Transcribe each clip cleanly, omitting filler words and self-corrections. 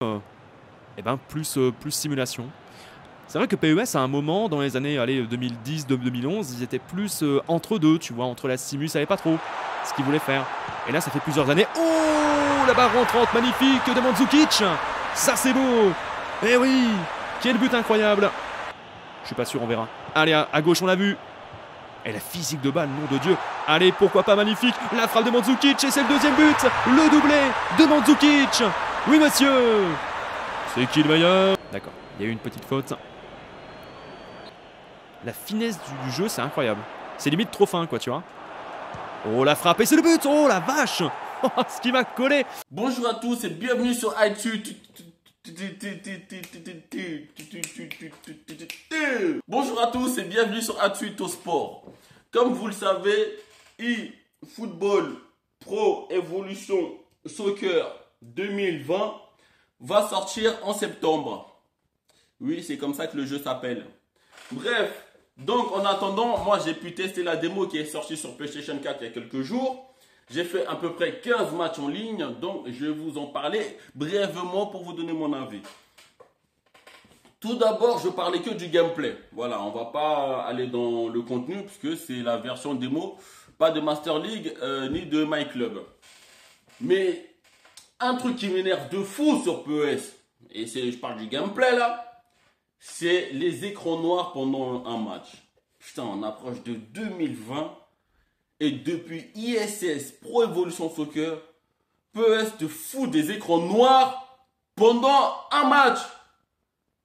et ben plus simulation. C'est vrai que PES à un moment dans les années 2010-2011 ils étaient plus entre deux, tu vois, entre la simu, ils savaient pas trop ce qu'ils voulaient faire. Et là ça fait plusieurs années. Oh, la barre rentrante magnifique de Mandzukic. Ça c'est beau. Eh oui, quel but incroyable. Je suis pas sûr, on verra. Allez, à gauche on l'a vu. Et la physique de balle, nom de Dieu. Allez, pourquoi pas magnifique. La frappe de Mandzukic et c'est le deuxième but. Le doublé de Mandzukic. Oui monsieur. C'est qui le meilleur? D'accord, il y a eu une petite faute. La finesse du jeu, c'est incroyable. C'est limite trop fin, quoi, tu vois. Oh, la frappe, et c'est le but. Oh, la vache. Ce qui m'a collé. Bonjour à tous et bienvenue sur iTunes. Bonjour à tous et bienvenue sur iTunes au sport. Comme vous le savez, eFootball Pro Evolution Soccer 2020 va sortir en septembre. Oui, c'est comme ça que le jeu s'appelle. Bref, donc en attendant, moi j'ai pu tester la démo qui est sortie sur PlayStation 4 il y a quelques jours. J'ai fait à peu près 15 matchs en ligne, donc je vais vous en parler brièvement pour vous donner mon avis. Tout d'abord, je parlais que du gameplay. Voilà, on va pas aller dans le contenu puisque c'est la version démo, pas de Master League ni de My Club. Mais un truc qui m'énerve de fou sur PES, et je parle du gameplay là, c'est les écrans noirs pendant un match. Putain, on approche de 2020 et depuis ISS Pro Evolution Soccer, PES te fout des écrans noirs pendant un match.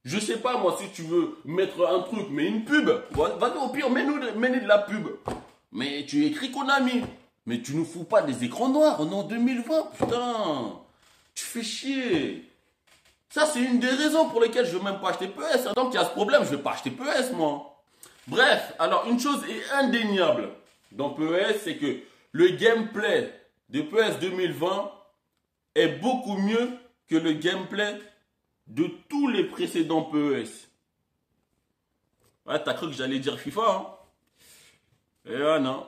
Je sais pas moi, si tu veux mettre un truc, mais une pub, vas-y au pire, mets-nous de la pub. Mais tu écris Konami. Mais tu nous fous pas des écrans noirs, on est en 2020, putain. Tu fais chier. Ça, c'est une des raisons pour lesquelles je ne veux même pas acheter PES. Tant qu'il y a ce problème, je ne vais pas acheter PES, moi. Bref, alors une chose est indéniable dans PES, c'est que le gameplay de PES 2020 est beaucoup mieux que le gameplay de tous les précédents PES. Ouais, t'as cru que j'allais dire FIFA, hein? Eh ouais, non.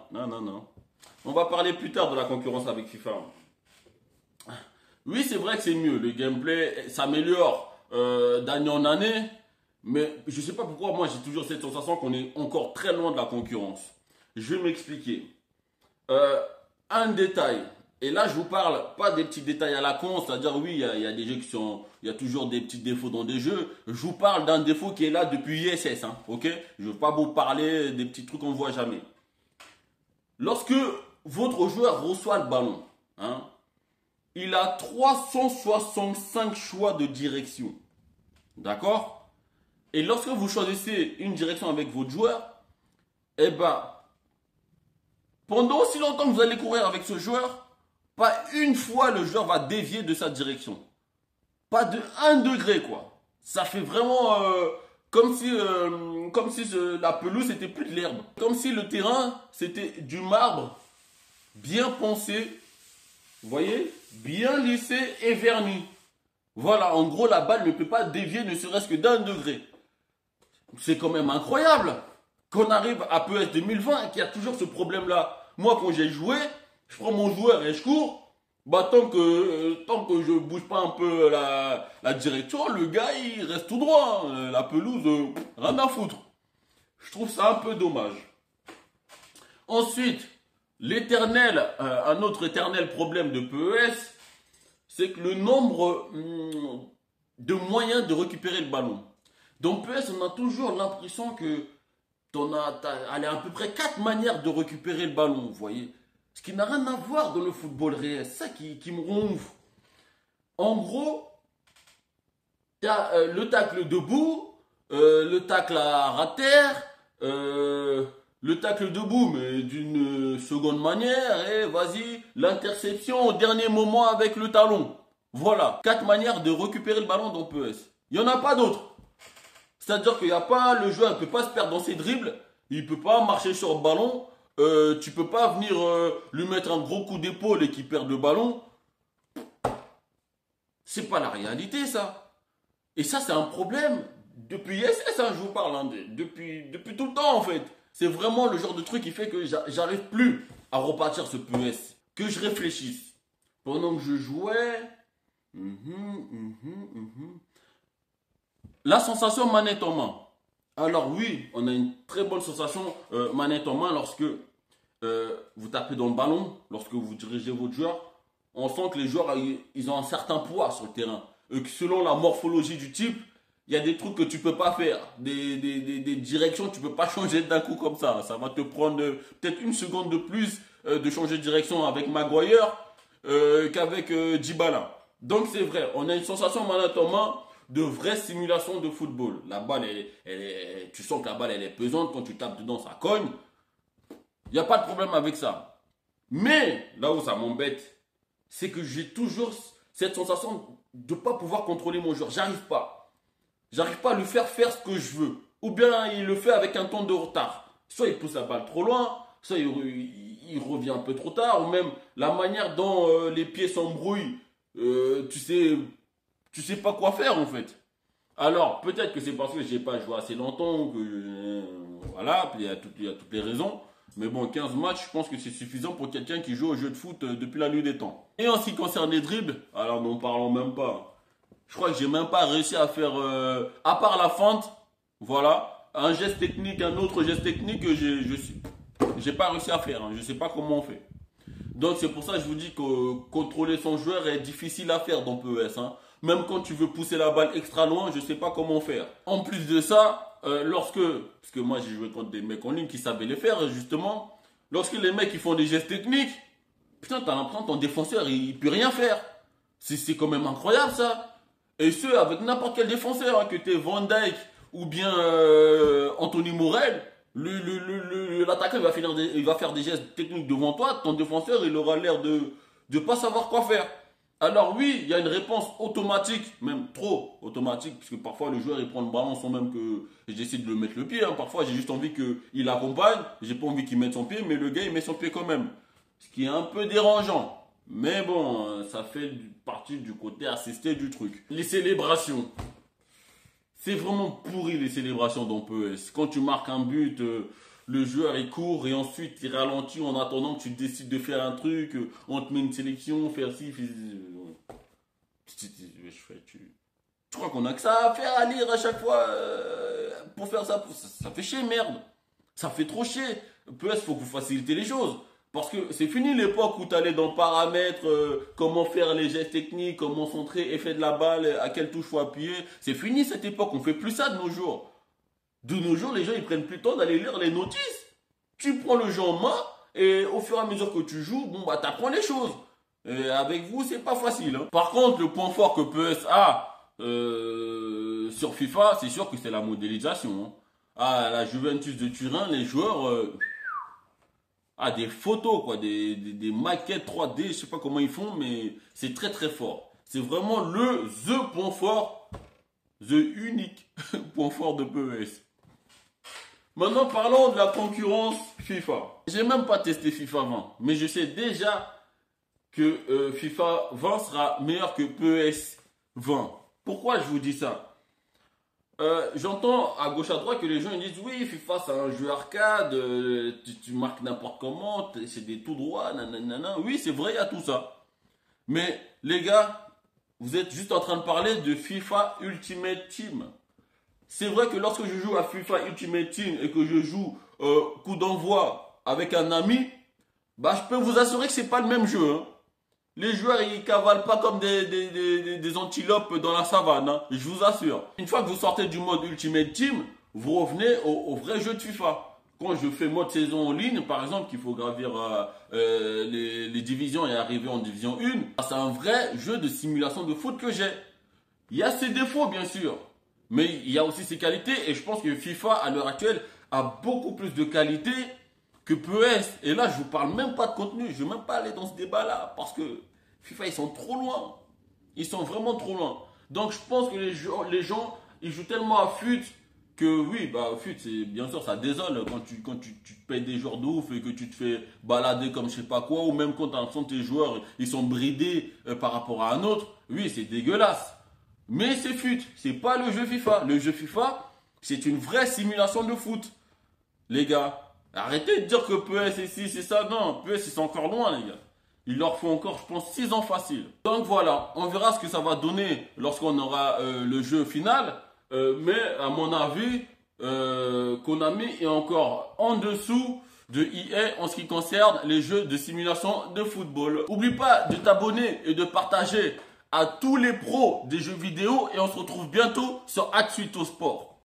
On va parler plus tard de la concurrence avec FIFA. Oui, c'est vrai que c'est mieux. Le gameplay s'améliore d'année en année. Mais je ne sais pas pourquoi, moi, j'ai toujours cette sensation qu'on est encore très loin de la concurrence. Je vais m'expliquer. Un détail. Et là, je vous parle pas des petits détails à la con. C'est-à-dire, oui, il y a des jeux qui sont... Il y a toujours des petits défauts dans des jeux. Je vous parle d'un défaut qui est là depuis ISS. Hein, ok? Je ne veux pas vous parler des petits trucs qu'on ne voit jamais. Lorsque votre joueur reçoit le ballon, hein, il a 365 choix de direction. D'accord? Et lorsque vous choisissez une direction avec votre joueur, eh ben, pendant aussi longtemps que vous allez courir avec ce joueur, pas une fois le joueur va dévier de sa direction. Pas de 1 degré, quoi. Ça fait vraiment comme si la pelouse c'était plus de l'herbe. Comme si le terrain c'était du marbre bien poncé. Vous voyez? Bien lissé et verni. Voilà, en gros, la balle ne peut pas dévier ne serait-ce que d'1 degré. C'est quand même incroyable qu'on arrive à PES 2020 et qu'il y a toujours ce problème-là. Moi, quand j'ai joué, je prends mon joueur et je cours. Bah, tant que je bouge pas un peu la direction, le gars, il reste tout droit. La pelouse, rien à foutre. Je trouve ça un peu dommage. Ensuite, un autre éternel problème de PES, c'est que le nombre de moyens de récupérer le ballon. Dans PES, on a toujours l'impression que t'as à peu près 4 manières de récupérer le ballon, vous voyez. Ce qui n'a rien à voir dans le football réel, c'est ça qui me ronfle. En gros, tu as le tacle debout, le tacle à ras terre, le tacle debout, mais d'une seconde manière, et vas-y, l'interception au dernier moment avec le talon. Voilà, 4 manières de récupérer le ballon dans PES. Il n'y en a pas d'autres. C'est-à-dire qu'il n'y a pas, le joueur ne peut pas se perdre dans ses dribbles, il ne peut pas marcher sur le ballon, tu ne peux pas venir lui mettre un gros coup d'épaule et qu'il perde le ballon. C'est pas la réalité, ça. Et ça, c'est un problème. Depuis ISS, hein, je vous parle, hein, depuis tout le temps, en fait. C'est vraiment le genre de truc qui fait que j'arrive plus à repartir ce PES. Que je réfléchisse. Pendant que je jouais, La sensation manette en main. Alors oui, on a une très bonne sensation manette en main lorsque vous tapez dans le ballon, lorsque vous dirigez votre joueur. On sent que les joueurs ils ont un certain poids sur le terrain. Et que selon la morphologie du type, il y a des trucs que tu peux pas faire. Des directions que tu peux pas changer d'un coup comme ça. Ça va te prendre peut-être une seconde de plus de changer de direction avec Maguire qu'avec Dybala. Donc c'est vrai, on a une sensation manette en main de vraie simulation de football. La balle, tu sens que la balle elle est pesante, quand tu tapes dedans, ça cogne. Il n'y a pas de problème avec ça. Mais là où ça m'embête, c'est que j'ai toujours cette sensation de ne pas pouvoir contrôler mon joueur. J'arrive pas. J'arrive pas à lui faire faire ce que je veux. Ou bien il le fait avec un temps de retard. Soit il pousse la balle trop loin, soit il revient un peu trop tard, ou même la manière dont les pieds s'embrouillent. Tu sais pas quoi faire en fait. Alors peut-être que c'est parce que j'ai pas joué assez longtemps, voilà, il y a toutes les raisons. Mais bon, 15 matchs, je pense que c'est suffisant pour quelqu'un qui joue au jeu de foot depuis la nuit des temps. Et en ce qui concerne les dribbles, alors n'en parlons même pas. Je crois que j'ai même pas réussi à faire, à part la fente, voilà, un geste technique, un autre geste technique que j'ai pas réussi à faire. Je sais pas comment on fait. Donc c'est pour ça que je vous dis que contrôler son joueur est difficile à faire dans PES. Même quand tu veux pousser la balle extra loin, je sais pas comment faire. En plus de ça, parce que moi j'ai joué contre des mecs en ligne qui savaient les faire justement, lorsque les mecs ils font des gestes techniques, putain t'as l'impression que ton défenseur il peut rien faire. C'est quand même incroyable ça. Et ce avec n'importe quel défenseur, que t'es Van Dijk ou bien Anthony Morel, l'attaquant il va faire des gestes techniques devant toi, ton défenseur il aura l'air de pas savoir quoi faire. Alors oui, il y a une réponse automatique, même trop automatique, parce que parfois le joueur il prend le ballon sans même que j'essaie de le mettre le pied. Parfois j'ai juste envie qu'il accompagne, j'ai pas envie qu'il mette son pied, mais le gars il met son pied quand même. Ce qui est un peu dérangeant. Mais bon, ça fait partie du côté assisté du truc. Les célébrations. C'est vraiment pourri les célébrations dans PES. Quand tu marques un but, le joueur il court et ensuite il ralentit en attendant que tu décides de faire un truc, on te met une sélection, faire ci, tu crois qu'on a que ça à faire à lire à chaque fois pour faire ça, ça fait chier merde. Ça fait trop chier. PES faut que vous facilitez les choses. Parce que c'est fini l'époque où tu allais dans paramètres, comment faire les gestes techniques, comment centrer, effet de la balle, à quelle touche faut appuyer. C'est fini cette époque, on fait plus ça de nos jours. De nos jours, les gens ils prennent plus le temps d'aller lire les notices. Tu prends le jeu en main et au fur et à mesure que tu joues, bon bah t'apprends les choses. Et avec vous, c'est pas facile. Par contre, le point fort que PES a sur FIFA, c'est sûr que c'est la modélisation. Ah, la Juventus de Turin, les joueurs... des photos, quoi, des maquettes 3D, je sais pas comment ils font, mais c'est très très fort. C'est vraiment the point fort, the unique point fort de PES. Maintenant, parlons de la concurrence FIFA. J'ai même pas testé FIFA 20, mais je sais déjà que FIFA 20 sera meilleur que PES 20. Pourquoi je vous dis ça? J'entends à gauche à droite que les gens ils disent oui, FIFA c'est un jeu arcade, tu marques n'importe comment, c'est des tout droits, nanana. Oui, c'est vrai, il y a tout ça. Mais les gars, vous êtes juste en train de parler de FIFA Ultimate Team. C'est vrai que lorsque je joue à FIFA Ultimate Team et que je joue coup d'envoi avec un ami, bah je peux vous assurer que c'est pas le même jeu. Les joueurs, ils cavalent pas comme des antilopes dans la savane, je vous assure. Une fois que vous sortez du mode Ultimate Team, vous revenez au vrai jeu de FIFA. Quand je fais mode saison en ligne, par exemple, qu'il faut gravir les divisions et arriver en division 1, c'est un vrai jeu de simulation de foot que j'ai. Il y a ses défauts, bien sûr, mais il y a aussi ses qualités, et je pense que FIFA, à l'heure actuelle, a beaucoup plus de qualités que PES. Et là, je vous parle même pas de contenu. Je ne vais même pas aller dans ce débat-là. Parce que FIFA, ils sont trop loin. Ils sont vraiment trop loin. Donc, je pense que les gens, ils jouent tellement à FUT que oui, bah, FUT, c'est bien sûr, ça désole quand tu te payes des joueurs de ouf et que tu te fais balader comme je sais pas quoi. Ou même quand tu as l'impression que tes joueurs, ils sont bridés par rapport à un autre. Oui, c'est dégueulasse. Mais c'est FUT. C'est pas le jeu FIFA. Le jeu FIFA, c'est une vraie simulation de foot. Les gars. Arrêtez de dire que PES c'est ci, c'est ça. Non, PES c'est encore loin, les gars. Il leur faut encore, je pense, 6 ans facile. Donc voilà, on verra ce que ça va donner lorsqu'on aura le jeu final. Mais à mon avis, Konami est encore en dessous de EA en ce qui concerne les jeux de simulation de football. N'oublie pas de t'abonner et de partager à tous les pros des jeux vidéo et on se retrouve bientôt sur Atsuito Sport.